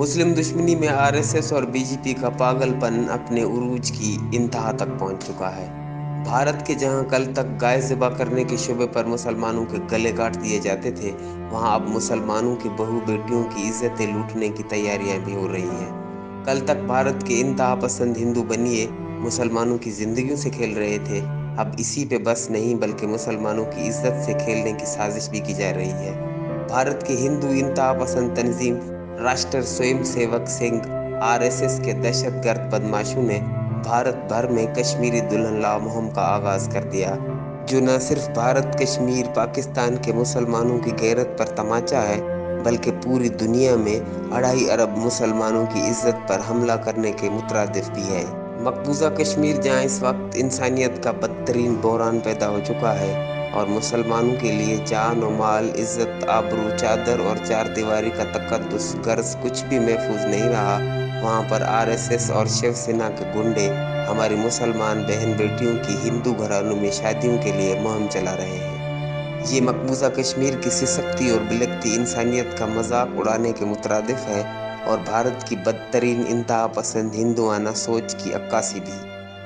مسلم دشمنی میں RSS اور BJP کا پاگلپن اپنے عروج کی انتہا تک پہنچ چکا ہے۔ بھارت کے جہاں کل تک گائے ذبح کرنے کے شبے پر مسلمانوں کے گلے کاٹ دیے جاتے تھے، وہاں اب مسلمانوں کی بہو بیٹیوں کی عزتیں لوٹنے کی تیاریاں بھی ہو رہی ہیں۔ کل تک بھارت کے انتہا پسند ہندو بنیے مسلمانوں کی زندگیوں سے کھیل رہے تھے، اب اسی پہ بس نہیں بلکہ مسلمانوں کی عزت سے کھیلنے کی سازش بھی کی جا رہی ہے۔ بھارت کے ہندو انتہا پسند تنظیم راشٹر سویم سیوک سنگھ RSS کے دہشت گرد بدماشوں نے بھارت بھر میں کشمیری دلہن لاؤ مہم کا آغاز کر دیا، جو نہ صرف بھارت، کشمیر، پاکستان کے مسلمانوں کی غیرت پر تماچا ہے بلکہ پوری دنیا میں 2.5 ارب مسلمانوں کی عزت پر حملہ کرنے کے مترادف بھی ہے۔ مقبوضہ کشمیر، جہاں اس وقت انسانیت کا بدترین بحران پیدا ہو چکا ہے اور مسلمانوں کے لیے جان و مال، عزت، آبرو، چادر اور چار دیواری کا تقدس غرض کچھ بھی محفوظ نہیں رہا، وہاں پر RSS اور شیو سینا کے گنڈے ہماری مسلمان بہن بیٹیوں کی ہندو گھرانوں میں شادیوں کے لیے مہم چلا رہے ہیں۔ یہ مقبوضہ کشمیر کی سسکتی اور بلکتی انسانیت کا مذاق اڑانے کے مترادف ہے اور بھارت کی بدترین انتہا پسند ہندوانہ سوچ کی عکاسی بھی۔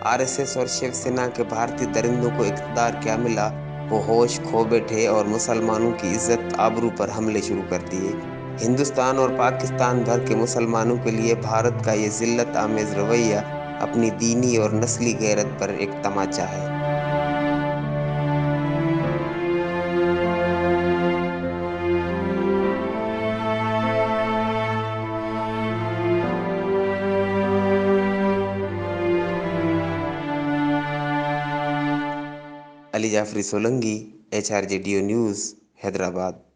RSS اور شیو سینا کے بھارتی درندوں کو اقتدار کیا ملا، وہ ہوش کھو بیٹھے اور مسلمانوں کی عزت آبرو پر حملے شروع کر دیے۔ ہندوستان اور پاکستان بھر کے مسلمانوں کے لیے بھارت کا یہ ذلت آمیز رویہ اپنی دینی اور نسلی غیرت پر ایک تماچا ہے۔ علی جعفری سولنگی، HRJDO نیوز، حیدرآباد۔